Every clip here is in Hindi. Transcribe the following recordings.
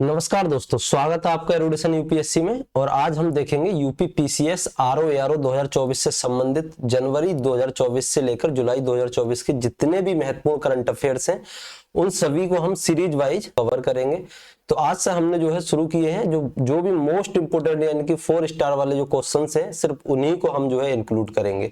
नमस्कार दोस्तों, स्वागत है आपका एरुडेशन यूपीएससी में। और आज हम देखेंगे यूपी पीसीएस आरओ एआरओ 2024 से संबंधित जनवरी 2024 से लेकर जुलाई 2024 के जितने भी महत्वपूर्ण करंट अफेयर्स हैं उन सभी को हम सीरीज वाइज कवर करेंगे। तो आज से हमने जो है शुरू किए हैं, जो भी मोस्ट इंपोर्टेंट यानी कि 4 स्टार वाले जो क्वेश्चंस हैं सिर्फ उन्हीं को हम जो है इंक्लूड करेंगे।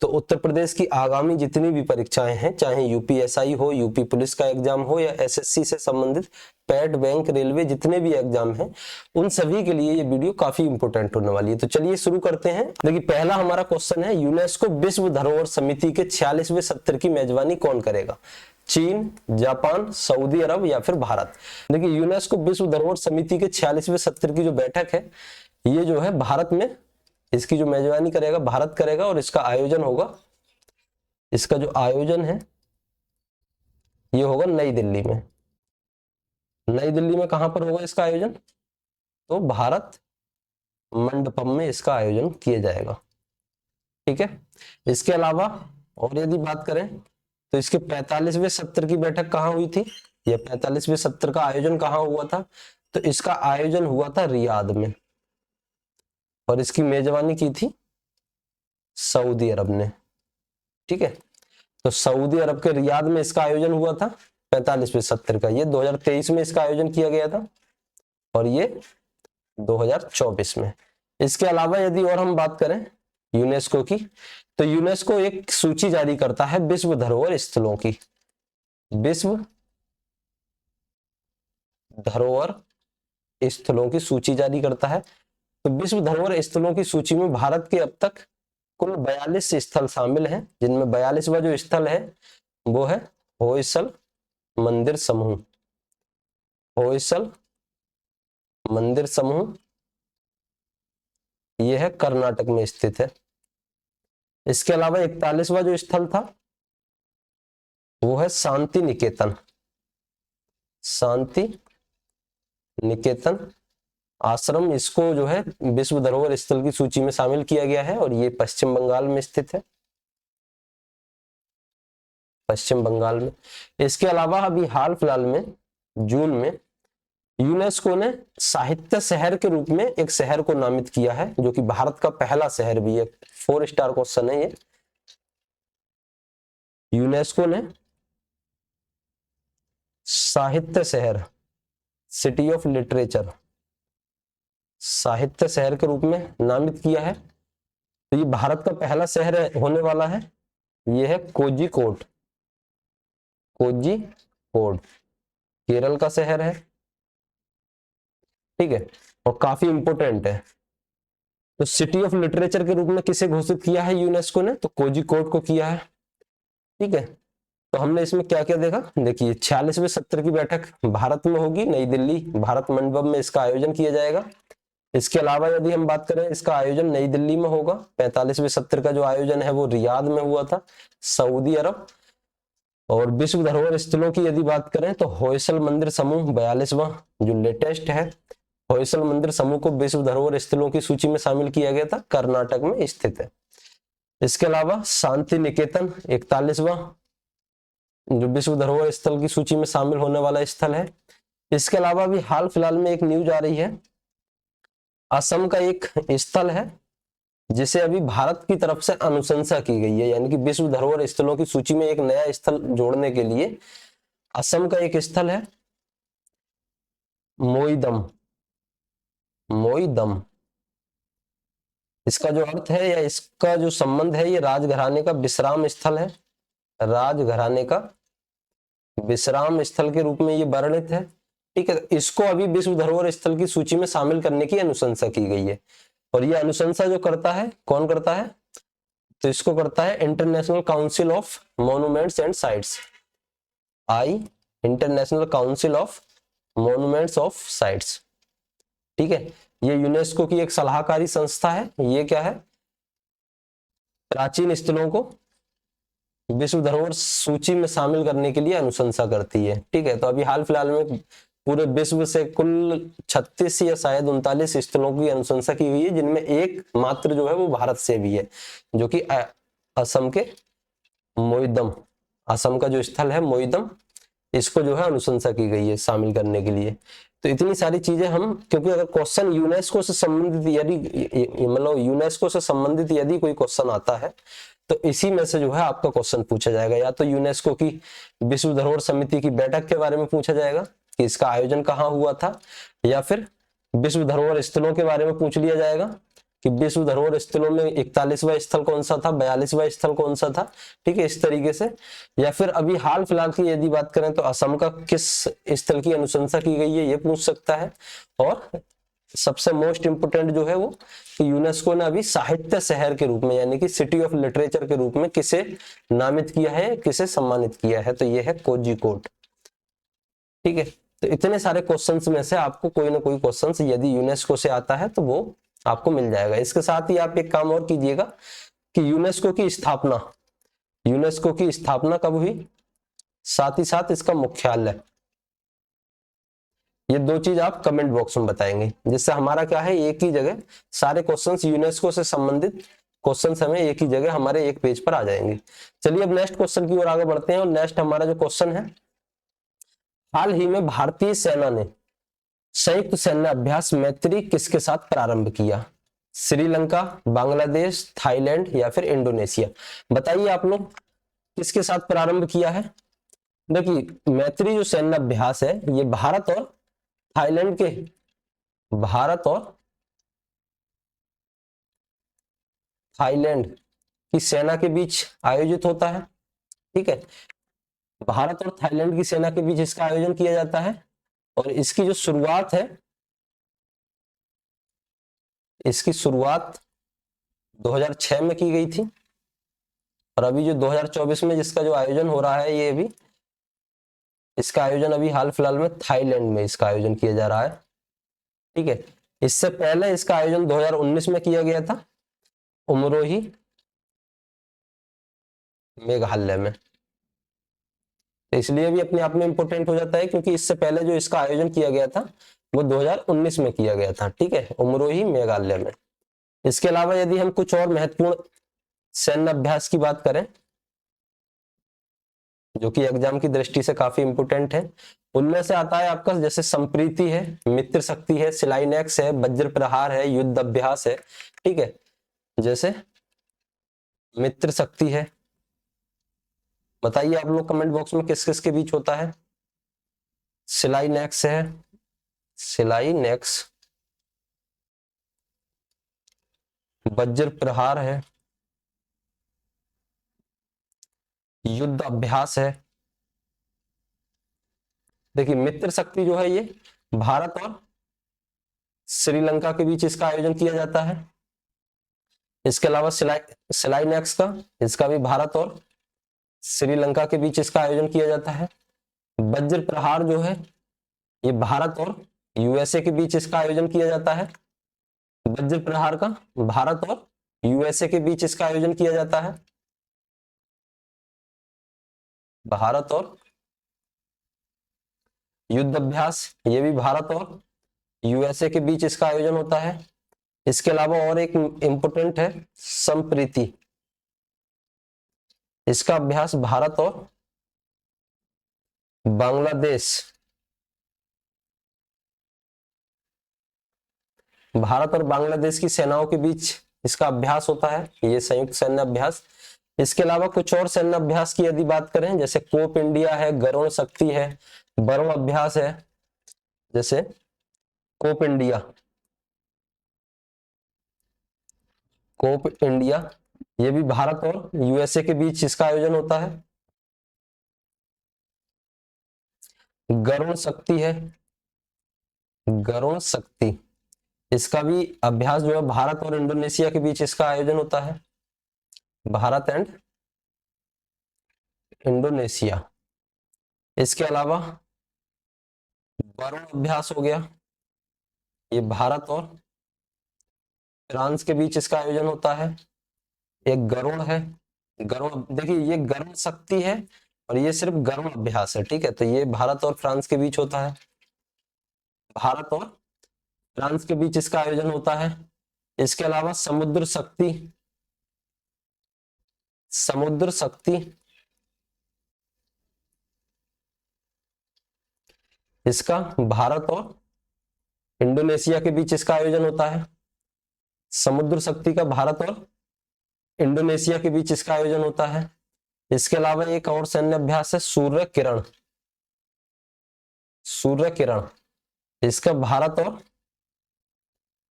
तो उत्तर प्रदेश की आगामी जितनी भी परीक्षाएं हैं, चाहे यूपीएसआई हो, यूपी पुलिस का एग्जाम हो या एसएससी से संबंधित पैट, बैंक, रेलवे जितने भी एग्जाम हैं उन सभी के लिए ये वीडियो काफी इंपोर्टेंट होने वाली है। तो चलिए शुरू करते हैं। देखिए, पहला हमारा क्वेश्चन है, यूनेस्को विश्व धरोहर समिति के 46वें सत्र की मेजबानी कौन करेगा? चीन, जापान, सऊदी अरब या फिर भारत? देखिए, यूनेस्को विश्व धरोहर समिति के 46वें सत्र की जो बैठक है ये जो है भारत में, इसकी जो मेजबानी करेगा भारत करेगा। और इसका आयोजन होगा, इसका जो आयोजन है ये होगा नई दिल्ली में। नई दिल्ली में कहां पर होगा इसका आयोजन? तो भारत मंडपम में इसका आयोजन किया जाएगा। ठीक है। इसके अलावा और यदि बात करें तो इसके 45वें सत्र की बैठक कहां हुई थी? ये 45वें सत्र का आयोजन कहां हुआ था? तो इसका आयोजन हुआ था रियाद में और इसकी मेजबानी की थी सऊदी अरब ने। ठीक है। तो सऊदी अरब के रियाद में इसका आयोजन हुआ था 45वें सत्र का। ये 2023 में इसका आयोजन किया गया था और ये 2024 में। इसके अलावा यदि और हम बात करें यूनेस्को की, तो यूनेस्को एक सूची जारी करता है विश्व धरोहर स्थलों की। विश्व धरोहर स्थलों की सूची जारी करता है। तो विश्व धरोहर स्थलों की सूची में भारत के अब तक कुल 42 स्थल शामिल हैं, जिनमें 42वां जो स्थल है वो है होयसल मंदिर समूह। होयसल मंदिर समूह यह है कर्नाटक में स्थित है। इसके अलावा 41वां जो स्थल था वो है शांति निकेतन। शांति निकेतन आश्रम, इसको जो है विश्व धरोहर स्थल की सूची में शामिल किया गया है और ये पश्चिम बंगाल में स्थित है। पश्चिम बंगाल में। इसके अलावा अभी हाल फिलहाल में जून में यूनेस्को ने साहित्य शहर के रूप में एक शहर को नामित किया है, जो कि भारत का पहला शहर भी है। 4 स्टार क्वेश्चन है ये। यूनेस्को ने साहित्य शहर, सिटी ऑफ लिटरेचर, साहित्य शहर के रूप में नामित किया है। तो ये भारत का पहला शहर होने वाला है। ये है कोझिकोड। कोझिकोड केरल का शहर है। ठीक है, और काफी इंपोर्टेंट है। तो सिटी ऑफ लिटरेचर के रूप में किसे घोषित किया है यूनेस्को ने? तो कोझिकोड को किया है। ठीक है। तो हमने इसमें क्या क्या देखा? देखिए, 46वें सत्र की बैठक भारत में होगी, नई दिल्ली भारत मंडपम में इसका आयोजन किया जाएगा। इसके अलावा यदि हम बात करें, इसका आयोजन नई दिल्ली में होगा। 45वें सत्र का जो आयोजन है वो रियाद में हुआ था, सऊदी अरब। और विश्व धरोहर स्थलों की यदि बात करें तो होयसल मंदिर समूह 42वां जो लेटेस्ट है, होयसल मंदिर समूह को विश्व धरोहर स्थलों की सूची में शामिल किया गया था, कर्नाटक में स्थित है। इसके अलावा शांति निकेतन 41वां जो विश्व धरोहर स्थल की सूची में शामिल होने वाला स्थल है। इसके अलावा भी हाल फिलहाल में एक न्यूज आ रही है, असम का एक स्थल है जिसे अभी भारत की तरफ से अनुशंसा की गई है, यानी कि विश्व धरोहर स्थलों की सूची में एक नया स्थल जोड़ने के लिए असम का एक स्थल है मोईदम। मोईदम, इसका जो अर्थ है या इसका जो संबंध है, ये राजघराने का विश्राम स्थल है। राजघराने का विश्राम स्थल के रूप में ये वर्णित है। ठीक है। इसको अभी विश्व धरोहर स्थल की सूची में शामिल करने की अनुशंसा की गई है। और ये अनुशंसा जो करता है, कौन करता है? तो इसको करता है international council of monuments and sites. International council of monuments of sites. ठीक है। ये यूनेस्को की एक सलाहकारी संस्था है। ये क्या है? प्राचीन स्थलों को विश्व धरोहर सूची में शामिल करने के लिए अनुशंसा करती है। ठीक है। तो अभी हाल फिलहाल में पूरे विश्व से कुल 36 या शायद 39 स्थलों की अनुशंसा की हुई है, जिनमें एक मात्र जो है वो भारत से भी है, जो कि असम के मोईदम, असम का जो स्थल है मोईदम, इसको जो है अनुशंसा की गई है शामिल करने के लिए। तो इतनी सारी चीजें हम, क्योंकि अगर क्वेश्चन यूनेस्को से संबंधित यदि मतलब यूनेस्को से संबंधित यदि कोई क्वेश्चन आता है तो इसी में से जो है आपका क्वेश्चन पूछा जाएगा। या तो यूनेस्को की विश्व धरोहर समिति की बैठक के बारे में पूछा जाएगा कि इसका आयोजन कहाँ हुआ था, या फिर विश्व धरोहर स्थलों के बारे में पूछ लिया जाएगा कि विश्व धरोहर स्थलों में 41वां स्थल कौन सा था, 42वां स्थल कौन सा था, ठीक है, इस तरीके से। या फिर अभी हाल फिलहाल की यदि बात करें तो असम का किस स्थल की अनुशंसा की गई है, ये पूछ सकता है। और सबसे मोस्ट इंपोर्टेंट जो है वो कि यूनेस्को ने अभी साहित्य शहर के रूप में यानी कि सिटी ऑफ लिटरेचर के रूप में किसे नामित किया है, किसे सम्मानित किया है, तो ये है कोझिकोड। ठीक है, तो इतने सारे क्वेश्चंस में से आपको कोई ना कोई क्वेश्चंस यदि यूनेस्को से आता है तो वो आपको मिल जाएगा। इसके साथ ही आप एक काम और कीजिएगा कि यूनेस्को की स्थापना कब हुई, साथ ही साथ इसका मुख्यालय, ये दो चीज आप कमेंट बॉक्स में बताएंगे, जिससे हमारा क्या है, एक ही जगह सारे क्वेश्चंस यूनेस्को से संबंधित क्वेश्चंस हमें एक ही जगह हमारे एक पेज पर आ जाएंगे। चलिए अब नेक्स्ट क्वेश्चन की ओर आगे बढ़ते हैं। और नेक्स्ट हमारा जो क्वेश्चन है, हाल ही में भारतीय सेना ने संयुक्त सैन्य अभ्यास मैत्री किसके साथ प्रारंभ किया? श्रीलंका, बांग्लादेश, थाईलैंड या फिर इंडोनेशिया? बताइए आप लोग किसके साथ प्रारंभ किया है। देखिए मैत्री जो सैन्य अभ्यास है ये भारत और थाईलैंड की सेना के बीच आयोजित होता है। ठीक है, भारत और थाईलैंड की सेना के बीच इसका आयोजन किया जाता है। और इसकी जो शुरुआत है, इसकी शुरुआत 2006 में की गई थी। और अभी जो 2024 में जिसका जो आयोजन हो रहा है, ये भी इसका आयोजन अभी हाल फिलहाल में थाईलैंड में इसका आयोजन किया जा रहा है। ठीक है, इससे पहले इसका आयोजन 2019 में किया गया था उमरोही, मेघालय में। तो इसलिए भी अपने आप में इंपॉर्टेंट हो जाता है क्योंकि इससे पहले जो इसका आयोजन किया गया था वो 2019 में किया गया था। ठीक है, उमरोही, मेघालय में। इसके अलावा यदि हम कुछ और महत्वपूर्ण सैन्य अभ्यास की बात करें जो कि एग्जाम की दृष्टि से काफी इंपोर्टेंट है, उनमें से आता है आपका जैसे संप्रीति है, मित्र शक्ति है, सिलाइनेक्स है, वज्र प्रहार है, युद्ध अभ्यास है। ठीक है, जैसे मित्र शक्ति है, बताइए आप लोग कमेंट बॉक्स में किस किस के बीच होता है। सिलाइनेक्स है, सिलाइनेक्स, वज्र प्रहार है, युद्ध अभ्यास है। देखिए मित्र शक्ति जो है ये भारत और श्रीलंका के बीच इसका आयोजन किया जाता है। इसके अलावा सिलाइनेक्स का, इसका भी भारत और श्रीलंका के बीच इसका आयोजन किया जाता है। वज्र प्रहार जो है ये भारत और यूएसए के बीच इसका आयोजन किया जाता है। वज्र प्रहार का भारत और यूएसए के बीच इसका आयोजन किया जाता है। भारत और युद्ध अभ्यास, ये भी भारत और यूएसए के बीच इसका आयोजन होता है। इसके अलावा और एक इंपोर्टेंट है संप्रीति, इसका अभ्यास भारत और बांग्लादेश, भारत और बांग्लादेश की सेनाओं के बीच इसका अभ्यास होता है, ये संयुक्त सैन्य अभ्यास। इसके अलावा कुछ और सैन्य अभ्यास की यदि बात करें, जैसे कोप इंडिया है, गरुण शक्ति है, वरुण अभ्यास है। जैसे कोप इंडिया, ये भी भारत और यूएसए के बीच इसका आयोजन होता है। गरुण शक्ति है, गरुण शक्ति, इसका भी अभ्यास जो है भारत और इंडोनेशिया के बीच इसका आयोजन होता है, भारत एंड इंडोनेशिया। इसके अलावा वरुण अभ्यास हो गया, ये भारत और फ्रांस के बीच इसका आयोजन होता है। एक गरुण है, गरुण, देखिए ये गरुण शक्ति है और ये सिर्फ गरुण अभ्यास है। ठीक है, तो ये भारत और फ्रांस के बीच होता है, भारत और फ्रांस के बीच इसका आयोजन होता है। इसके अलावा समुद्र शक्ति, समुद्र शक्ति, इसका भारत और इंडोनेशिया के बीच इसका आयोजन होता है। समुद्र शक्ति का भारत और इंडोनेशिया के बीच इसका आयोजन होता है। इसके अलावा एक और सैन्य अभ्यास है सूर्य किरण। सूर्य किरण इसका भारत और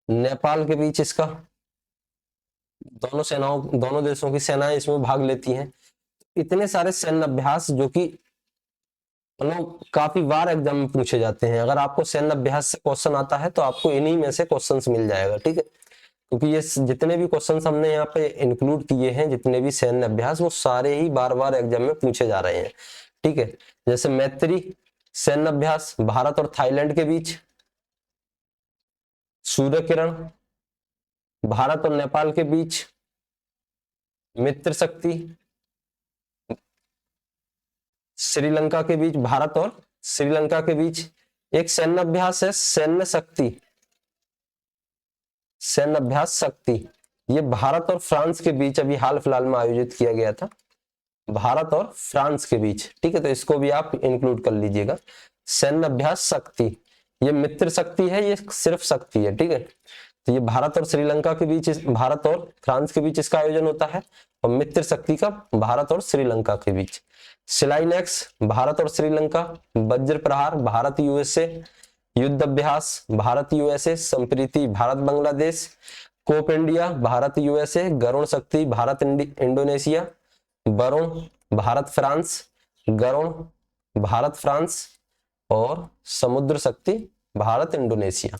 नेपाल के बीच इसका, दोनों देशों की सेनाएं इसमें भाग लेती हैं। इतने सारे सैन्य अभ्यास जो कि मतलब काफी बार एग्जाम में पूछे जाते हैं। अगर आपको सैन्य अभ्यास से क्वेश्चन आता है तो आपको इन्हीं में से क्वेश्चंस मिल जाएगा, ठीक है। क्योंकि ये जितने भी क्वेश्चंस हमने यहाँ पे इंक्लूड किए हैं, जितने भी सैन्य अभ्यास, वो सारे ही बार बार एग्जाम में पूछे जा रहे हैं, ठीक है। जैसे मैत्री सैन्य अभ्यास भारत और थाईलैंड के बीच, सूर्य किरण भारत और नेपाल के बीच, मित्र शक्ति श्रीलंका के बीच, भारत और श्रीलंका के बीच। एक सैन्य अभ्यास है सैन्य शक्ति, सैन्य अभ्यास शक्ति, ये भारत और फ्रांस के बीच अभी हाल फिलहाल में आयोजित किया गया था, भारत और फ्रांस के बीच, ठीक है। तो इसको भी आप इंक्लूड कर लीजिएगा, सैन्य अभ्यास शक्ति। ये मित्र शक्ति है, ये सिर्फ शक्ति है, ठीक है। तो ये भारत और श्रीलंका के बीच, भारत और फ्रांस के बीच इसका आयोजन होता है, और मित्र शक्ति का भारत और श्रीलंका के बीच। शिलाइनेक्स भारत और श्रीलंका, वज्र प्रहार Bharat USA, Yudh Abhyas Bharat USA, Sampriti Bharat Bangladesh, Cope India Bharat USA, Garuda Shakti Bharat Indonesia, Varuna Bharat France, Garuda Bharat France, और समुद्र शक्ति भारत इंडोनेशिया,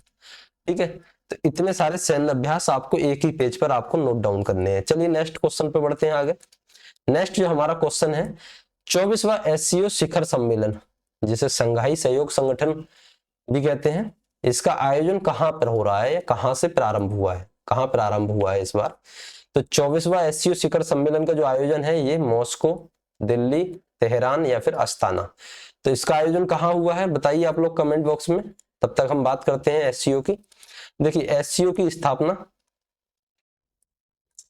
ठीक है। तो इतने सारे सैन्य अभ्यास आपको एक ही पेज पर आपको नोट डाउन करने हैं। चलिए नेक्स्ट क्वेश्चन पे बढ़ते हैं आगे। नेक्स्ट जो हमारा क्वेश्चन है, 24वां एससीओ शिखर सम्मेलन, जिसे संघाई सहयोग संगठन भी कहते हैं, इसका आयोजन कहां पर हो रहा है या कहां से प्रारंभ हुआ है, कहां प्रारंभ हुआ है इस बार। तो 24वां एससीओ शिखर सम्मेलन का जो आयोजन है, ये मॉस्को, दिल्ली, तेहरान या फिर अस्ताना। तो इसका आयोजन कहां हुआ है बताइए आप लोग कमेंट बॉक्स में। तब तक हम बात करते हैं एससीओ की। देखिए एससीओ की स्थापना,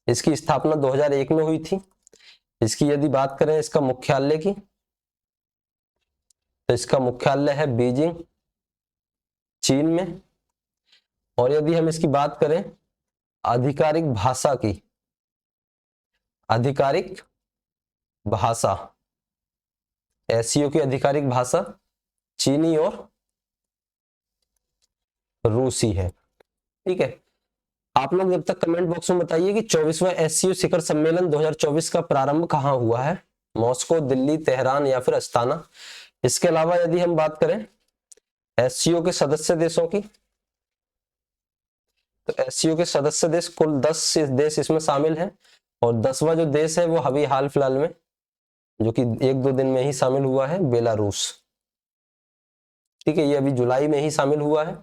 इसकी स्थापना 2001 में हुई थी। इसकी यदि बात करें इसका मुख्यालय की, तो इसका मुख्यालय है बीजिंग, चीन में। और यदि हम इसकी बात करें आधिकारिक भाषा की, आधिकारिक भाषा, एससीओ की आधिकारिक भाषा चीनी और रूसी है, ठीक है। आप लोग जब तक कमेंट बॉक्स में बताइए कि 24वां एससीओ शिखर सम्मेलन 2024 का प्रारंभ कहां हुआ है, मॉस्को, दिल्ली, तेहरान या फिर अस्ताना। इसके अलावा यदि हम बात करें एससीओ के सदस्य देशों की, तो एससीओ के सदस्य देश कुल 10 देश इसमें शामिल हैं, और 10वां जो देश है वो अभी हाल फिलहाल में, जो कि 1-2 दिन में ही शामिल हुआ है, बेलारूस, ठीक है। ये अभी जुलाई में ही शामिल हुआ है।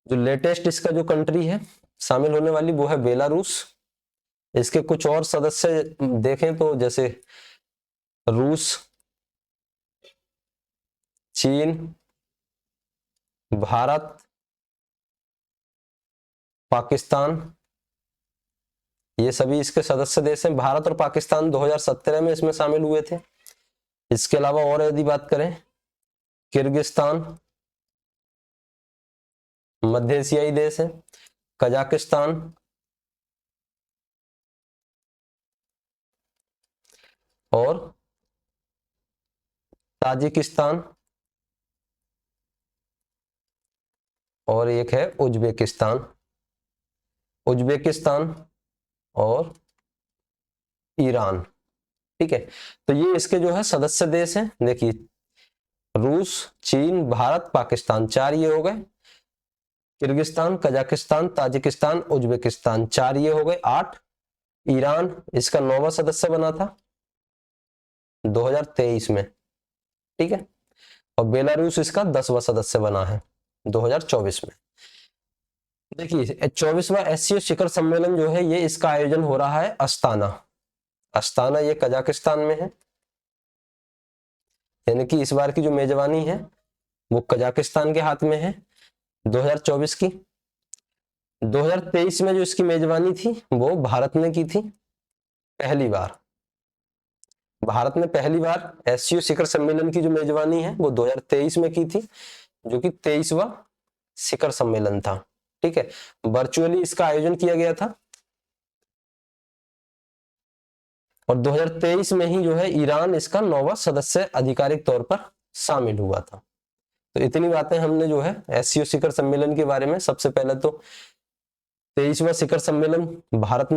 जो लेटेस्ट इसका जो कंट्री है शामिल होने वाली, वो है बेलारूस। इसके कुछ और सदस्य देखें तो जैसे रूस, चीन, भारत, पाकिस्तान, ये सभी इसके सदस्य देश हैं। भारत और पाकिस्तान 2017 में इसमें शामिल हुए थे। इसके अलावा और यदि बात करें किर्गिस्तान, मध्य एशियाई देश है, कजाकिस्तान, और ताजिकिस्तान, और एक है उज्बेकिस्तान, उज्बेकिस्तान और ईरान, ठीक है। तो ये इसके जो है सदस्य देश हैं। देखिए रूस, चीन, भारत, पाकिस्तान, 4 ये हो गए। किर्गिस्तान, कजाकिस्तान, ताजिकिस्तान, उज्बेकिस्तान, 4 ये हो गए, 8। ईरान इसका 9वां सदस्य बना था 2023 में, ठीक है। और बेलारूस इसका 10वां सदस्य बना है 2024 में। देखिए 24वां एससीओ शिखर सम्मेलन जो है, ये इसका आयोजन हो रहा है अस्ताना। अस्ताना ये कजाकिस्तान में है, यानी कि इस बार की जो मेजबानी है वो कजाकिस्तान के हाथ में है 2024 की। 2023 में जो इसकी मेजबानी थी वो भारत ने की थी पहली बार, भारत ने पहली बार एससीओ शिखर सम्मेलन की जो मेजबानी है वो 2023 में की थी, जो कि 23वां शिखर सम्मेलन था। ठीक है, वर्चुअली इसका आयोजन किया गया था और 2023 में ही जो है ईरान इसका 9वां सदस्य आधिकारिक तौर पर शामिल हुआ था। तो इतनी बातें हमने जो है एससीओ शिखर सम्मेलन के बारे में। सबसे पहले तो 23वां शिखर सम्मेलन भारत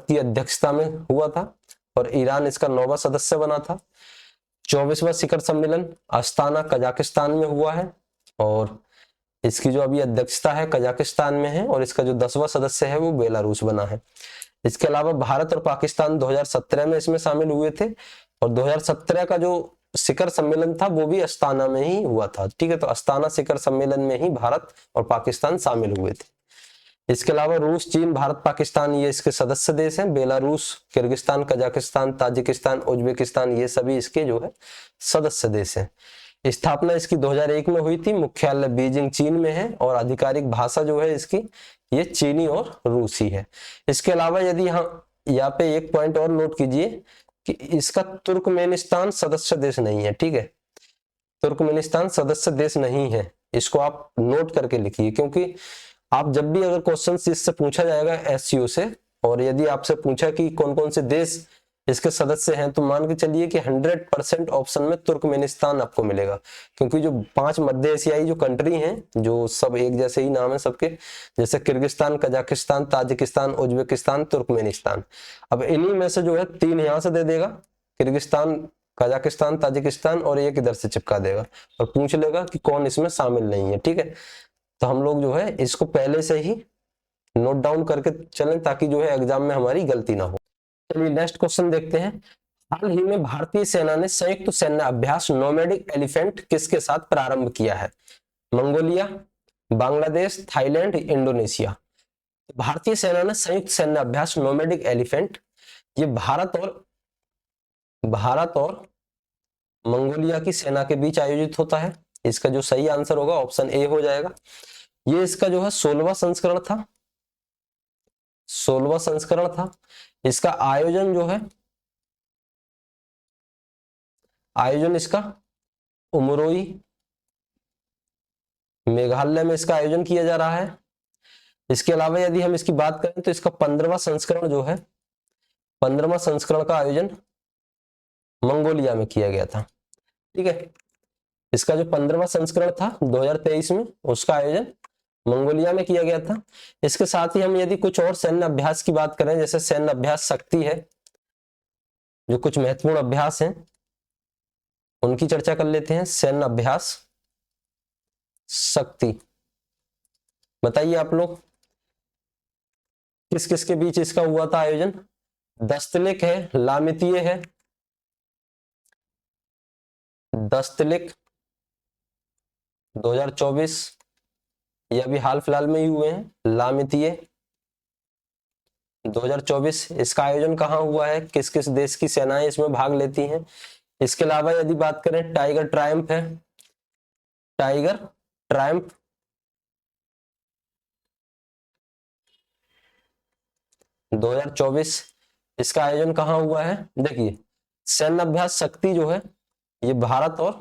की अध्यक्षता में हुआ था और ईरान इसका 9वां सदस्य बना था। 24वां शिखर सम्मेलन अस्ताना कजाकिस्तान में हुआ है और इसकी जो अभी अध्यक्षता है कजाकिस्तान में है और इसका जो 10वां सदस्य है वो बेलारूस बना है। इसके अलावा भारत और पाकिस्तान 2017 में इसमें शामिल हुए थे और 2017 का जो शिखर सम्मेलन था वो भी अस्ताना में ही हुआ था। ठीक है, तो अस्ताना शिखर सम्मेलन में ही भारत और पाकिस्तान शामिल हुए थे। इसके अलावा रूस, चीन, भारत, पाकिस्तान ये इसके सदस्य देश हैं। Belarus, Kyrgyzstan, Kazakhstan, Tajikistan, Uzbekistan ये सभी इसके जो है सदस्य देश हैं। स्थापना इसकी 2001 में हुई थी। मुख्यालय बीजिंग चीन में है और आधिकारिक भाषा जो है इसकी ये चीनी और रूसी है। इसके अलावा यदि यहाँ पे एक पॉइंट और नोट कीजिए कि इसका तुर्कमेनिस्तान सदस्य देश नहीं है। ठीक है, तुर्कमेनिस्तान सदस्य देश नहीं है, इसको आप नोट करके लिखिए, क्योंकि आप जब भी अगर क्वेश्चन इससे पूछा जाएगा एससीओ से और यदि आपसे पूछा कि कौन कौन से देश इसके सदस्य हैं तो मान के चलिए कि 100% ऑप्शन में तुर्कमेनिस्तान आपको मिलेगा, क्योंकि जो 5 मध्य एशियाई जो कंट्री हैं जो सब एक जैसे ही नाम है सबके, जैसे Kyrgyzstan, Kazakhstan, Tajikistan, Uzbekistan, Turkmenistan. अब इन्हीं में से जो है 3 यहाँ से दे देगा, किर्गिस्तान, कजाकिस्तान, ताजिकिस्तान, और एक इधर से चिपका देगा और पूछ लेगा कि कौन इसमें शामिल नहीं है। ठीक है, तो हम लोग जो है इसको पहले से ही नोट डाउन करके चलें ताकि जो है एग्जाम में हमारी गलती ना हो। चलिए नेक्स्ट क्वेश्चन देखते हैं। हाल ही में भारतीय सेना ने संयुक्त सैन्य अभ्यास नोमैडिक एलिफेंट किसके साथ प्रारंभ किया है? Mongolia, Bangladesh, Thailand, Indonesia. भारतीय सेना ने संयुक्त सैन्य अभ्यास नोमैडिक एलिफेंट ये भारत और मंगोलिया की सेना के बीच आयोजित होता है। इसका जो सही आंसर होगा ऑप्शन ए हो जाएगा। ये इसका जो है 16वां संस्करण था, 16वां संस्करण था। इसका आयोजन जो है इसका उमरोई मेघालय में इसका आयोजन किया जा रहा है। इसके अलावा यदि हम इसकी बात करें तो इसका 15वां संस्करण जो है 15वां संस्करण का आयोजन मंगोलिया में किया गया था। ठीक है, इसका जो 15वां संस्करण था 2023 में उसका आयोजन मंगोलिया में किया गया था। इसके साथ ही हम यदि कुछ और सैन्य अभ्यास की बात करें, जैसे सैन्य अभ्यास शक्ति है, जो कुछ महत्वपूर्ण अभ्यास हैं उनकी चर्चा कर लेते हैं। सैन्य अभ्यास शक्ति, बताइए आप लोग किस किस के बीच इसका हुआ था आयोजन? दस्तलिक है, लामितीय है, दस्तलिक 2024 ये अभी हाल फिलहाल में ही हुए हैं। लामितीय 2024 इसका आयोजन कहाँ हुआ है? किस किस देश की सेनाएं इसमें भाग लेती हैं? इसके अलावा यदि बात करें टाइगर ट्रायम्फ है, टाइगर ट्रायम्फ 2024 इसका आयोजन कहाँ हुआ है? देखिए सैन्य अभ्यास शक्ति जो है ये भारत और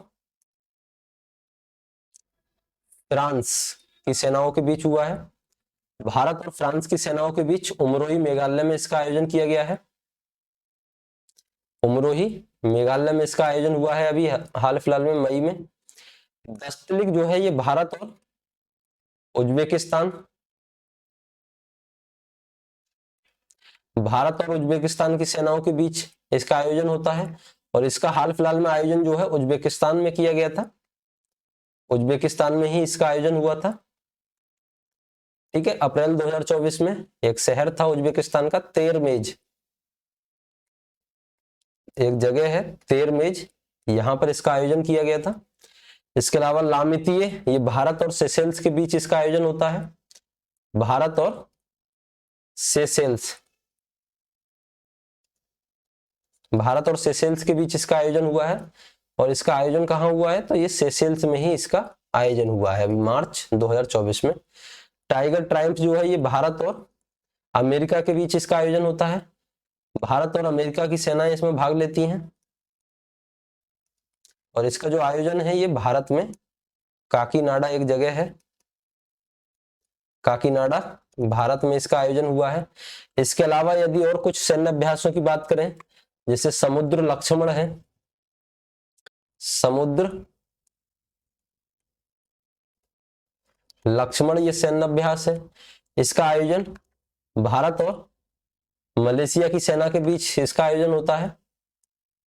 फ्रांस की सेनाओं के बीच हुआ है। भारत और फ्रांस की सेनाओं के बीच उमरोही मेघालय में इसका आयोजन किया गया है। उमरोही मेघालय में इसका आयोजन हुआ है अभी हाल फिलहाल में मई में। दस्तलिक जो है ये भारत और उज्बेकिस्तान की सेनाओं के बीच इसका आयोजन होता है और इसका हाल फिलहाल में आयोजन जो है उज्बेकिस्तान में किया गया था। उज्बेकिस्तान में ही इसका आयोजन हुआ था। ठीक है, अप्रैल 2024 में एक शहर था उज्बेकिस्तान का तेरमेज, एक जगह है तेरमेज, यहां पर इसका आयोजन किया गया था। इसके अलावा लामितीय ये भारत और सेशेल्स के बीच इसका आयोजन होता है। भारत और सेशेल्स, भारत और सेशेल्स के बीच इसका आयोजन हुआ है और इसका आयोजन कहाँ हुआ है? तो ये सेशेल्स में ही इसका आयोजन हुआ है अभी मार्च 2024 में। टाइगर ट्रायम्फ जो है ये भारत और अमेरिका के बीच इसका आयोजन होता है। भारत और अमेरिका की सेनाएं इसमें भाग लेती हैं और इसका जो आयोजन है ये भारत में काकीनाडा एक जगह है, काकीनाडा भारत में इसका आयोजन हुआ है। इसके अलावा यदि और कुछ सैन्य अभ्यासों की बात करें, जैसे समुद्र लक्ष्मण है, समुद्र लक्ष्मण ये सैन्य अभ्यास है, इसका आयोजन भारत और मलेशिया की सेना के बीच इसका आयोजन होता है।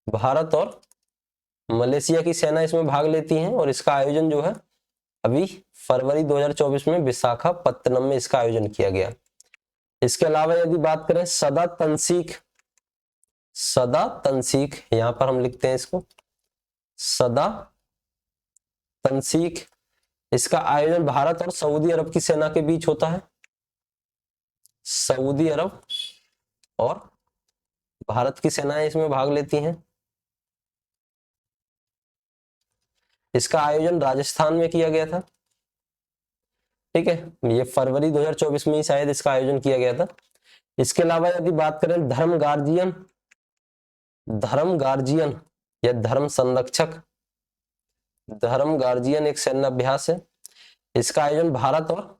भारत और मलेशिया की सेना इसमें भाग लेती हैं और इसका आयोजन जो है अभी फरवरी 2024 में विशाखापत्तनम में इसका आयोजन किया गया। इसके अलावा यदि बात करें सदा तंसीक, सदा तंसीक यहां पर हम लिखते हैं इसको सदा तंसीक, इसका आयोजन भारत और सऊदी अरब की सेना के बीच होता है। सऊदी अरब और भारत की सेनाएं इसमें भाग लेती हैं। इसका आयोजन राजस्थान में किया गया था। ठीक है, ये फरवरी 2024 में ही शायद इसका आयोजन किया गया था। इसके अलावा यदि बात करें धर्म गार्जियन, धर्म गार्जियन या धर्म संरक्षक, धर्म गार्जियन एक सैन्य अभ्यास है। इसका आयोजन भारत और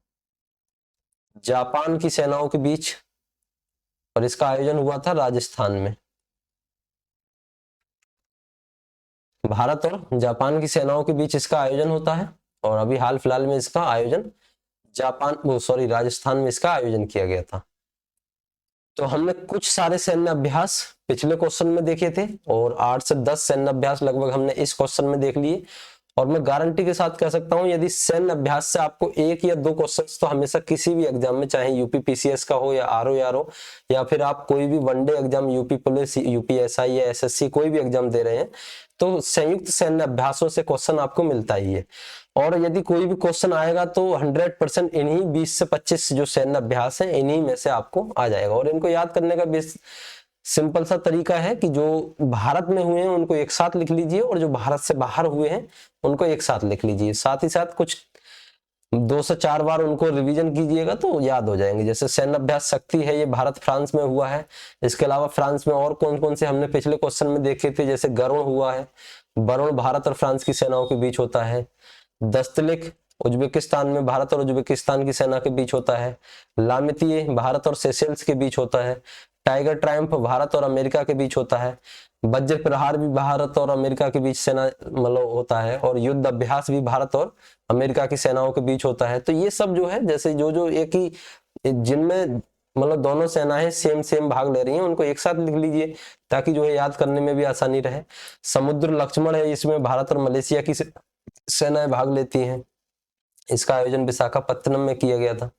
जापान की सेनाओं के बीच और इसका आयोजन हुआ था राजस्थान में। भारत और जापान की सेनाओं के बीच इसका आयोजन होता है और अभी हाल फिलहाल में इसका आयोजन राजस्थान में इसका आयोजन किया गया था। तो हमने कुछ सारे सैन्य अभ्यास पिछले क्वेश्चन में देखे थे और 8 से 10 सैन्य अभ्यास लगभग हमने इस क्वेश्चन में देख लिए। और मैं गारंटी के साथ कह सकता हूं यदि सैन्य अभ्यास से आपको 1 या 2 क्वेश्चंस तो हमेशा किसी भी एग्जाम में, चाहे यूपी पीसीएस का हो या आरओ या फिर आप कोई भी one day exam UP police, UPSI या एसएससी कोई भी एग्जाम दे रहे हैं, तो संयुक्त सैन्य अभ्यासों से क्वेश्चन आपको मिलता ही है। और यदि कोई भी क्वेश्चन आएगा तो 100% इन्हीं 20 से 25 जो सैन्य अभ्यास है इन्हीं में से आपको आ जाएगा। और इनको याद करने का बेस सिंपल सा तरीका है कि जो भारत में हुए हैं उनको एक साथ लिख लीजिए और जो भारत से बाहर हुए हैं उनको एक साथ लिख लीजिए। साथ ही साथ कुछ 2 से 4 बार उनको रिवीजन कीजिएगा तो याद हो जाएंगे। जैसे सैन्य अभ्यास शक्ति है, ये भारत फ्रांस में हुआ है। इसके अलावा फ्रांस में और कौन कौन से हमने पिछले क्वेश्चन में देखे थे, जैसे गरुण हुआ है, वरुण भारत और फ्रांस की सेनाओं के बीच होता है। दस्तलिक उज्बेकिस्तान में भारत और उज्बेकिस्तान की सेना के बीच होता है। लामितीय भारत और सेशेल्स के बीच होता है। टाइगर ट्रायम्फ भारत और अमेरिका के बीच होता है। वज्र प्रहार भी भारत और अमेरिका के बीच सेना मतलब होता है। और युद्ध अभ्यास भी भारत और अमेरिका की सेनाओं के बीच होता है। तो ये सब जो है, जैसे जो जो एक ही जिनमें मतलब दोनों सेनाएं सेम भाग ले रही हैं उनको एक साथ लिख लीजिए ताकि जो है याद करने में भी आसानी रहे। समुद्र लक्ष्मण है, इसमें भारत और मलेशिया की सेनाएं भाग लेती हैं। इसका आयोजन विशाखापत्तनम में किया गया था।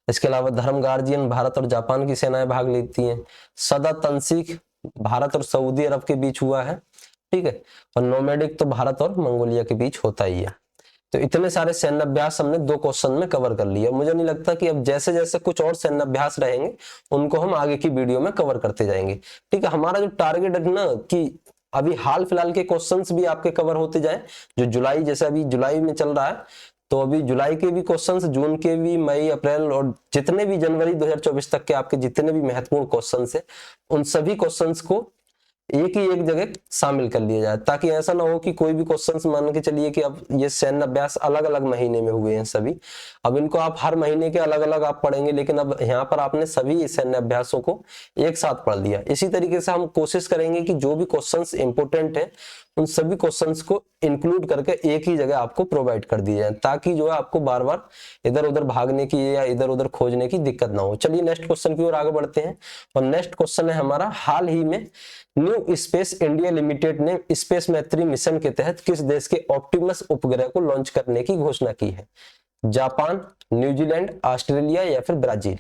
इसके अलावा धर्म गार्जियन भारत और जापान की सेनाएं भाग लेती हैं। सदा तंसीक भारत और सऊदी अरब के बीच हुआ है। ठीक है, और नोमैडिक तो भारत और मंगोलिया के बीच होता ही है। तो इतने सारे सैन्य अभ्यास हमने 2 क्वेश्चन में कवर कर लिया। मुझे नहीं लगता कि अब जैसे जैसे कुछ और सैन्य अभ्यास रहेंगे उनको हम आगे की वीडियो में कवर करते जाएंगे। ठीक है, हमारा जो टारगेट है ना कि अभी हाल फिलहाल के क्वेश्चंस भी आपके कवर होते जाए। जो जुलाई, जैसे अभी जुलाई में चल रहा है तो अभी जुलाई के भी क्वेश्चंस, जून के भी, मई, अप्रैल और जितने भी जनवरी 2024 तक के आपके जितने भी महत्वपूर्ण क्वेश्चंस है उन सभी क्वेश्चंस को एक ही एक जगह शामिल कर लिया जाए, ताकि ऐसा ना हो कि कोई भी क्वेश्चंस मान के चलिए कि अब ये सैन्य अभ्यास अलग अलग महीने में हुए हैं सभी, अब इनको आप हर महीने के अलग अलग आप पढ़ेंगे, लेकिन अब यहाँ पर आपने सभी सैन्य अभ्यासों को एक साथ पढ़ लिया। इसी तरीके से हम कोशिश करेंगे कि जो भी क्वेश्चंस इंपोर्टेंट है उन सभी क्वेश्चंस को इंक्लूड करके एक ही जगह आपको प्रोवाइड कर दिया जाए, ताकि जो है आपको बार बार इधर उधर भागने की या इधर उधर खोजने की दिक्कत ना हो। चलिए नेक्स्ट क्वेश्चन की ओर आगे बढ़ते हैं। और नेक्स्ट क्वेश्चन है हमारा, हाल ही में न्यू स्पेस इंडिया लिमिटेड ने स्पेस मैत्री मिशन के तहत किस देश के ऑप्टिमस उपग्रह को लॉन्च करने की घोषणा की है? जापान, न्यूजीलैंड, ऑस्ट्रेलिया या फिर ब्राजील?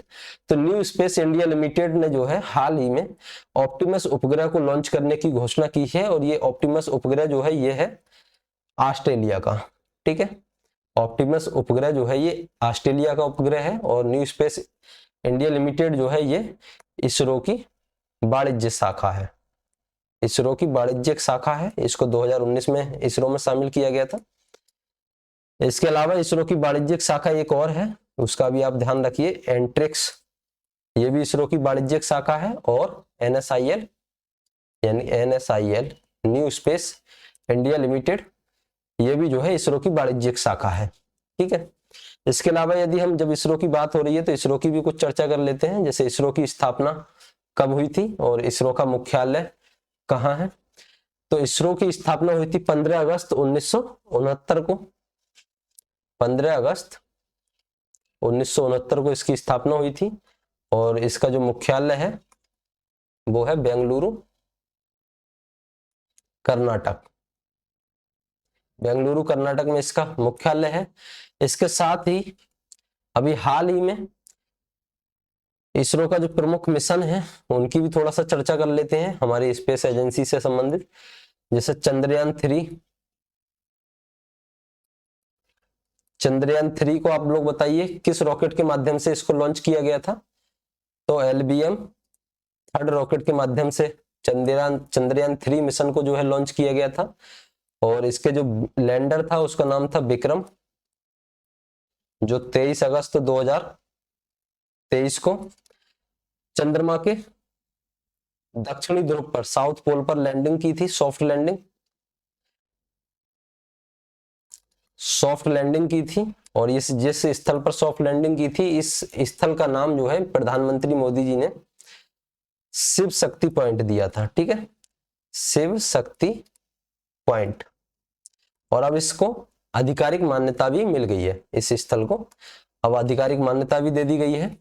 तो न्यू स्पेस इंडिया लिमिटेड ने जो है हाल ही में ऑप्टिमस उपग्रह को लॉन्च करने की घोषणा की है और ये ऑप्टिमस उपग्रह जो है ये है ऑस्ट्रेलिया का। ठीक है, ऑप्टिमस उपग्रह जो है ये ऑस्ट्रेलिया का उपग्रह है और न्यू स्पेस इंडिया लिमिटेड जो है ये इसरो की वाणिज्य शाखा है। इसरो की वाणिज्यिक शाखा है। इसको 2019 में इसरो में शामिल किया गया था। इसके अलावा इसरो की वाणिज्यिक शाखा एक और है, उसका भी आप ध्यान रखिए, एंट्रिक्स, ये भी इसरो की वाणिज्यिक शाखा है। और NSIL यानी NSIL new space India limited, ये भी जो है इसरो की वाणिज्यिक शाखा है। ठीक है, इसके अलावा यदि हम जब इसरो की बात हो रही है तो इसरो की भी कुछ चर्चा कर लेते हैं। जैसे इसरो की स्थापना कब हुई थी और इसरो का मुख्यालय कहाँ है। तो इसरो की स्थापना हुई थी 15 अगस्त 1969 को। 15 अगस्त 1969 को इसकी स्थापना हुई थी और इसका जो मुख्यालय है वो है बेंगलुरु, कर्नाटक। बेंगलुरु कर्नाटक में इसका मुख्यालय है। इसके साथ ही अभी हाल ही में इसरो का जो प्रमुख मिशन है उनकी भी थोड़ा सा चर्चा कर लेते हैं हमारी स्पेस एजेंसी से संबंधित। जैसे चंद्रयान 3 को आप लोग बताइए किस रॉकेट के माध्यम से इसको लॉन्च किया गया था। तो LBM 3rd रॉकेट के माध्यम से चंद्रयान 3 मिशन को जो है लॉन्च किया गया था और इसके जो लैंडर था उसका नाम था विक्रम, जो 23 अगस्त 2023 को चंद्रमा के दक्षिणी ध्रुव पर, साउथ पोल पर लैंडिंग की थी। सॉफ्ट लैंडिंग की थी और इस जिस स्थल पर सॉफ्ट लैंडिंग की थी इस स्थल का नाम जो है प्रधानमंत्री मोदी जी ने शिव शक्ति पॉइंट दिया था। ठीक है, शिव शक्ति पॉइंट। और अब इसको आधिकारिक मान्यता भी मिल गई है, इस स्थल को अब आधिकारिक मान्यता भी दे दी गई है।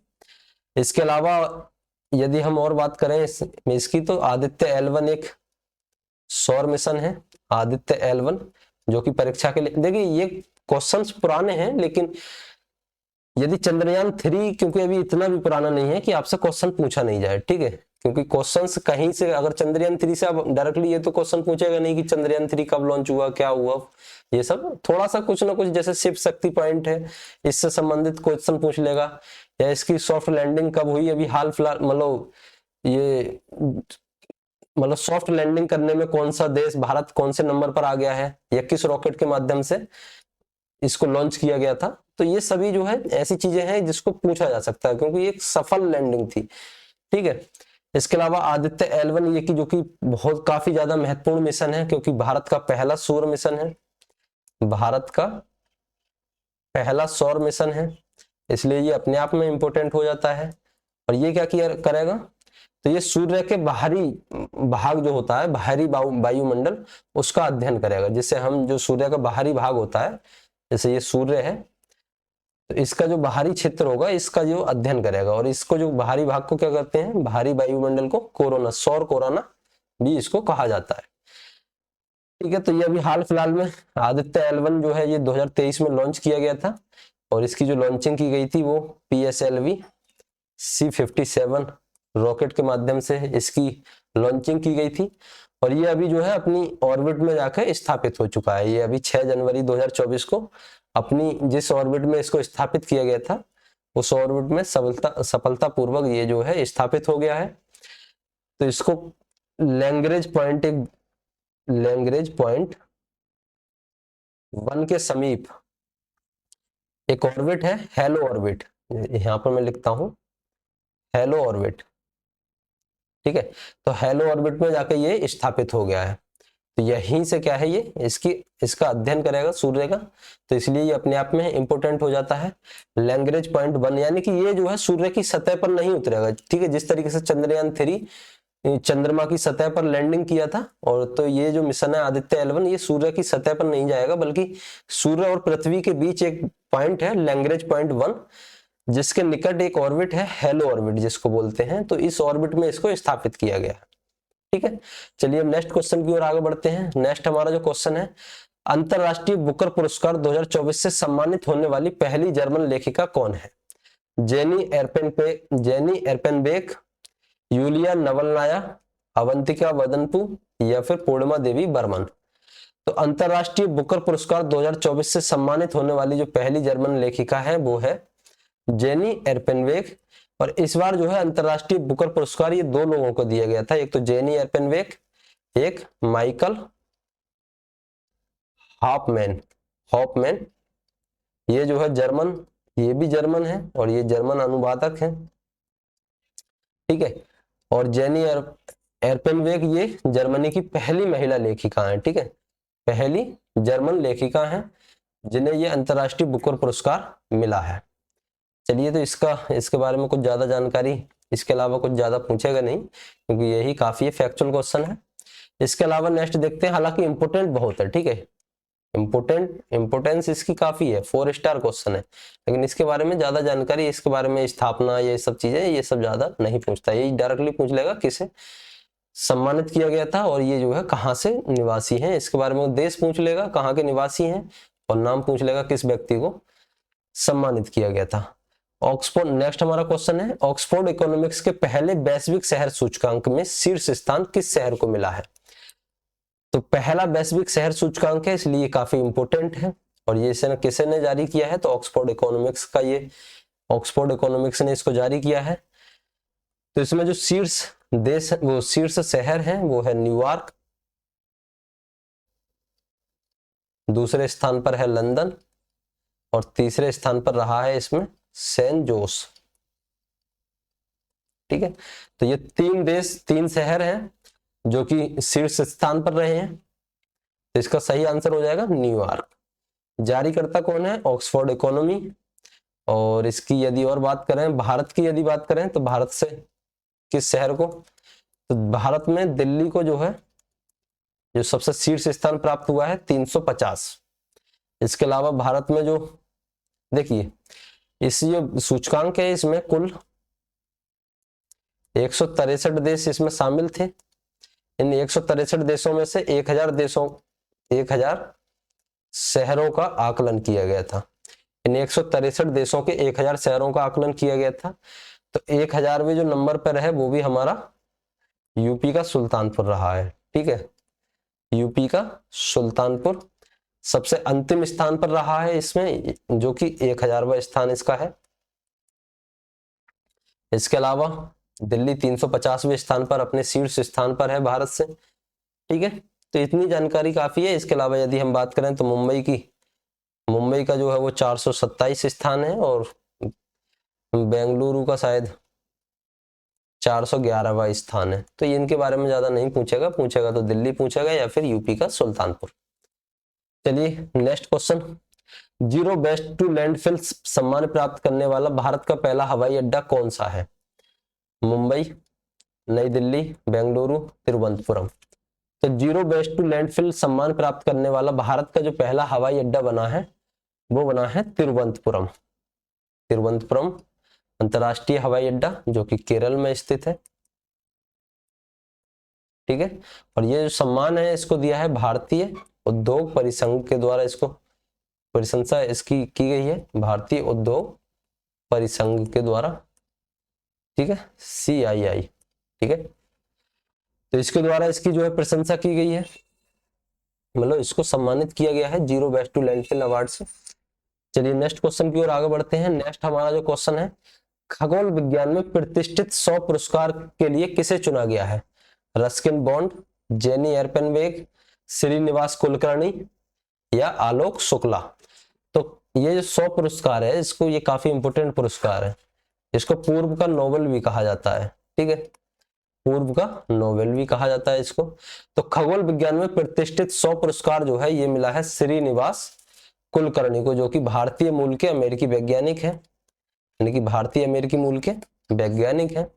इसके अलावा यदि हम और बात करें इसकी, तो आदित्य L1 एक सौर मिशन है। आदित्य L1 जो कि परीक्षा के लिए, देखिए ये क्वेश्चंस पुराने हैं लेकिन यदि चंद्रयान 3, क्योंकि अभी इतना भी पुराना नहीं है कि आपसे क्वेश्चन पूछा नहीं जाए। ठीक है, क्योंकि क्वेश्चंस कहीं से अगर चंद्रयान 3 से आप डायरेक्टली ये तो क्वेश्चन पूछेगा नहीं कि चंद्रयान 3 कब लॉन्च हुआ, क्या हुआ, ये सब थोड़ा सा कुछ ना कुछ, जैसे शिव शक्ति पॉइंट है इससे संबंधित क्वेश्चन पूछ लेगा, या इसकी सॉफ्ट लैंडिंग कब हुई अभी हाल फिलहाल, मतलब सॉफ्ट लैंडिंग करने में कौन सा देश, भारत कौन से नंबर पर आ गया है, या किस रॉकेट के माध्यम से इसको लॉन्च किया गया था। तो ये सभी जो है ऐसी चीजें हैं जिसको पूछा जा सकता है क्योंकि एक सफल लैंडिंग थी। ठीक है, इसके अलावा आदित्य L1 ये की जो कि बहुत काफी ज्यादा महत्वपूर्ण मिशन है क्योंकि भारत का पहला सौर मिशन है, भारत का पहला सौर मिशन है, इसलिए ये अपने आप में इंपॉर्टेंट हो जाता है। और ये क्या किया करेगा, तो ये सूर्य के बाहरी भाग जो होता है, बाहरी वायुमंडल, उसका अध्ययन करेगा। जिससे हम जो सूर्य का बाहरी भाग होता है, जैसे ये सूर्य है तो इसका जो बाहरी क्षेत्र होगा इसका जो अध्ययन करेगा। और इसको जो बाहरी भाग को क्या कहते हैं, बाहरी वायुमंडल को कोरोना, सौर कोरोना भी इसको कहा जाता है। ठीक है, तो ये अभी हाल फिलहाल में आदित्य L1 जो है ये 2023 में लॉन्च किया गया था और इसकी जो लॉन्चिंग की गई थी वो PSLV C57 रॉकेट के माध्यम से इसकी लॉन्चिंग की गई थी। और ये अभी जो है अपनी ऑर्बिट में जाकर स्थापित हो चुका है। ये अभी 6 जनवरी 2024 को अपनी जिस ऑर्बिट में इसको स्थापित किया गया था उस ऑर्बिट में सफलतापूर्वक ये जो है स्थापित हो गया है। तो इसको लैग्रेंज पॉइंट 1 के समीप एक ऑर्बिट है, हेलो ऑर्बिट, यहां पर मैं लिखता हूं हेलो ऑर्बिट। ठीक है, तो हेलो ऑर्बिट में जाके ये स्थापित हो गया है। तो यहीं से क्या है, ये इसका अध्ययन करेगा सूर्य का, तो इसलिए ये अपने आप में इंपॉर्टेंट हो जाता है। लैग्रेंज पॉइंट 1 यानी कि ये जो है सूर्य की सतह पर नहीं उतरेगा। ठीक है, जिस तरीके से चंद्रयान 3 चंद्रमा की सतह पर लैंडिंग किया था, और तो ये जो मिशन है आदित्य L1 ये सूर्य की सतह पर नहीं जाएगा बल्कि सूर्य और पृथ्वी के बीच एक पॉइंट है लैग्रेंज पॉइंट 1 जिसके निकट एक ऑर्बिट है, हेलो ऑर्बिट जिसको बोलते हैं। तो इस ऑर्बिट में इसको स्थापित किया गया है। ठीक है, चलिए अब नेक्स्ट क्वेश्चन की ओर आगे बढ़ते हैं। नेक्स्ट हमारा जो क्वेश्चन है, अंतरराष्ट्रीय बुकर पुरस्कार 2024 से सम्मानित होने वाली पहली जर्मन लेखिका कौन है? जेनी एर्पेनबेक, यूलिया नवलनाया, अवंतिका वदनपु या फिर पूर्णिमा देवी बर्मन। तो अंतरराष्ट्रीय बुकर पुरस्कार 2024 से सम्मानित होने वाली जो पहली जर्मन लेखिका है वो है जेनी एर्पेनबेक। और इस बार जो है अंतरराष्ट्रीय बुकर पुरस्कार ये 2 लोगों को दिया गया था, एक तो जेनी एर्पेनबेक, एक माइकल हॉफमैन। ये जो है जर्मन, ये भी जर्मन है और ये जर्मन अनुवादक है। ठीक है, और जेनी एर्पेनवेग ये जर्मनी की पहली महिला लेखिका हैं, ठीक है, पहली जर्मन लेखिका हैं जिन्हें ये अंतर्राष्ट्रीय बुकर पुरस्कार मिला है। चलिए, तो इसके बारे में कुछ ज्यादा जानकारी इसके अलावा कुछ ज्यादा पूछेगा नहीं, क्योंकि यही काफी है, फैक्चुअल क्वेश्चन है। इसके अलावा नेक्स्ट देखते हैं, हालांकि इंपोर्टेंट बहुत है, ठीक है, इंपोर्टेंस इसकी काफी है, 4 स्टार क्वेश्चन है, लेकिन इसके बारे में ज्यादा जानकारी, इसके बारे में स्थापना, ये सब चीजें, ये सब ज्यादा नहीं पूछता, ये डायरेक्टली पूछ लेगा किसे सम्मानित किया गया था और ये जो है कहाँ से निवासी हैं, इसके बारे में देश पूछ लेगा कहाँ के निवासी हैं, और नाम पूछ लेगा किस व्यक्ति को सम्मानित किया गया था। ऑक्सफोर्ड, नेक्स्ट हमारा क्वेश्चन है, ऑक्सफोर्ड इकोनॉमिक्स के पहले वैश्विक शहर सूचकांक में शीर्ष स्थान किस शहर को मिला है? तो पहला वैश्विक शहर सूचकांक है, इसलिए काफी इंपोर्टेंट है, और ये किसे ने जारी किया है? तो ऑक्सफोर्ड इकोनॉमिक्स का, ये ऑक्सफोर्ड इकोनॉमिक्स ने इसको जारी किया है। तो इसमें जो शीर्ष देश, वो शीर्ष शहर है वो है न्यूयॉर्क, दूसरे स्थान पर है लंदन, और तीसरे स्थान पर रहा है इसमें सेंट जोस, ठीक है। तो ये 3 शहर हैं जो कि शीर्ष स्थान पर रहे हैं, तो इसका सही आंसर हो जाएगा न्यूयॉर्क। जारीकर्ता कौन है? Oxford economy. और इसकी यदि और बात करें, भारत की यदि बात करें, तो भारत से किस शहर को? तो भारत में दिल्ली को जो है, जो सबसे शीर्ष स्थान प्राप्त हुआ है 350। इसके अलावा भारत में जो, देखिए इस जो सूचकांक है इसमें कुल 163 देश इसमें शामिल थे। इन 163 देशों में से 1000 शहरों का आकलन किया गया था। इन 163 देशों के 1000 शहरों का आकलन किया गया था। तो 1000वें जो नंबर पर है वो भी हमारा यूपी का सुल्तानपुर रहा है, ठीक है, यूपी का सुल्तानपुर सबसे अंतिम स्थान पर रहा है इसमें, जो कि 1000वां स्थान इसका है। इसके अलावा दिल्ली 350वें स्थान पर, अपने शीर्ष स्थान पर है भारत से, ठीक है। तो इतनी जानकारी काफी है। इसके अलावा यदि हम बात करें तो मुंबई का जो है वो 427 स्थान है, और बेंगलुरु का शायद 411वां स्थान है। तो इनके बारे में ज्यादा नहीं पूछेगा तो दिल्ली पूछेगा या फिर यूपी का सुल्तानपुर। चलिए next question, zero waste to landfill सम्मान प्राप्त करने वाला भारत का पहला हवाई अड्डा कौन सा है? मुंबई, नई दिल्ली, बेंगलुरु, तिरुवनंतपुरम। तो जीरो बेस्ट टू लैंडफिल सम्मान प्राप्त करने वाला भारत का जो पहला हवाई अड्डा बना है वो बना है तिरुवनंतपुरम। तिरुवनंतपुरम अंतरराष्ट्रीय हवाई अड्डा जो कि केरल में स्थित है, ठीक है। और ये जो सम्मान है इसको दिया है भारतीय उद्योग परिसंघ के द्वारा, इसको प्रशंसा इसकी की गई है भारतीय उद्योग परिसंघ के द्वारा, ठीक है, CII, ठीक है। तो इसके द्वारा इसकी जो है प्रशंसा की गई है, मतलब इसको सम्मानित किया गया है zero waste to landfill award से। चलिए नेक्स्ट क्वेश्चन की ओर आगे बढ़ते हैं। नेक्स्ट हमारा जो क्वेश्चन है, खगोल विज्ञान में प्रतिष्ठित 100 पुरस्कार के लिए किसे चुना गया है? Ruskin Bond, Jenny Erpenbeck, Shrinivas Kulkarni या आलोक शुक्ला। तो ये जो 100 पुरस्कार है, इसको, ये काफी इंपोर्टेंट पुरस्कार है, इसको पूर्व का नोबेल भी कहा जाता है, ठीक है, पूर्व का नोबेल भी कहा जाता है इसको। तो खगोल विज्ञान में प्रतिष्ठित 100 पुरस्कार जो है ये मिला है श्रीनिवास कुलकर्णी को, जो कि भारतीय मूल के अमेरिकी वैज्ञानिक है, यानी कि भारतीय अमेरिकी मूल के वैज्ञानिक हैं।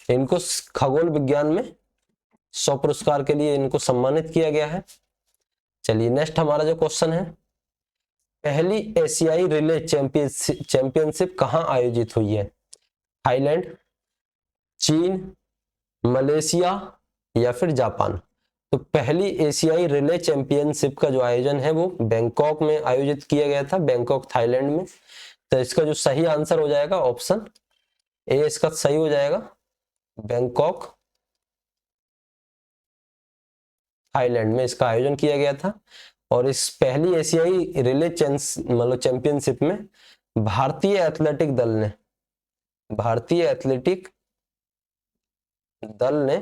इनको खगोल विज्ञान में 100 पुरस्कार के लिए इनको सम्मानित किया गया है। चलिए नेक्स्ट हमारा जो क्वेश्चन है, पहली एशियाई रिले चैंपियनशिप कहां आयोजित हुई है? थाईलैंड, चीन, मलेशिया या फिर जापान। तो पहली एशियाई रिले चैंपियनशिप का जो आयोजन है वो बैंकॉक में आयोजित किया गया था, बैंकॉक थाईलैंड में। तो इसका जो सही आंसर हो जाएगा ऑप्शन ए, इसका सही हो जाएगा, बैंकॉक थाईलैंड में इसका आयोजन किया गया था। और इस पहली एशियाई रिले मतलब चैंपियनशिप में भारतीय एथलेटिक दल ने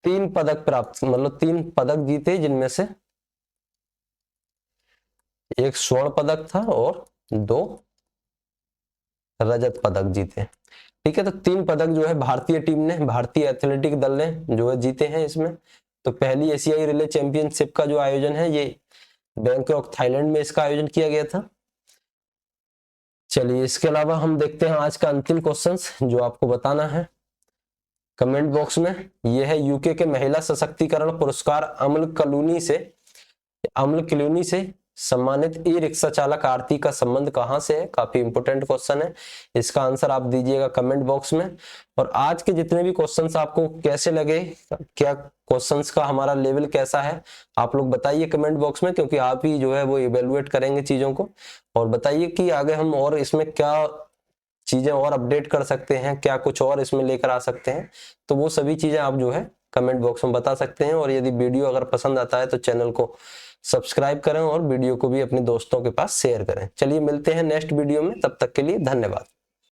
3 पदक प्राप्त, मतलब 3 पदक जीते, जिनमें से एक स्वर्ण पदक था और 2 रजत पदक जीते। ठीक है, तो 3 पदक जो है भारतीय टीम ने, भारतीय एथलेटिक दल ने जो है जीते हैं इसमें। तो पहली एशियाई रिले चैंपियनशिप का जो आयोजन है ये बैंकॉक थाईलैंड में इसका आयोजन किया गया था। चलिए इसके अलावा हम देखते हैं आज का अंतिम क्वेश्चंस जो आपको बताना है कमेंट बॉक्स में। यह है यूके के महिला सशक्तिकरण पुरस्कार अमल क्लूनी से सम्मानित ई रिक्शा चालक आरती का संबंध कहां से है। काफी इंपोर्टेंट क्वेश्चन है, इसका आंसर आप दीजिएगा कमेंट बॉक्स में। और आज के जितने भी क्वेश्चंस आपको कैसे लगे, क्या क्वेश्चंस का हमारा लेवल कैसा है, आप लोग बताइए कमेंट बॉक्स में, क्योंकि आप ही जो है वो इवेलुएट करेंगे चीजों को। और बताइए कि आगे हम और इसमें क्या चीजें और अपडेट कर सकते हैं, क्या कुछ और इसमें लेकर आ सकते हैं। तो वो सभी चीजें आप जो है कमेंट बॉक्स में बता सकते हैं। और यदि वीडियो अगर पसंद आता है तो चैनल को सब्सक्राइब करें और वीडियो को भी अपने दोस्तों के पास शेयर करें। चलिए मिलते हैं नेक्स्ट वीडियो में, तब तक के लिए धन्यवाद।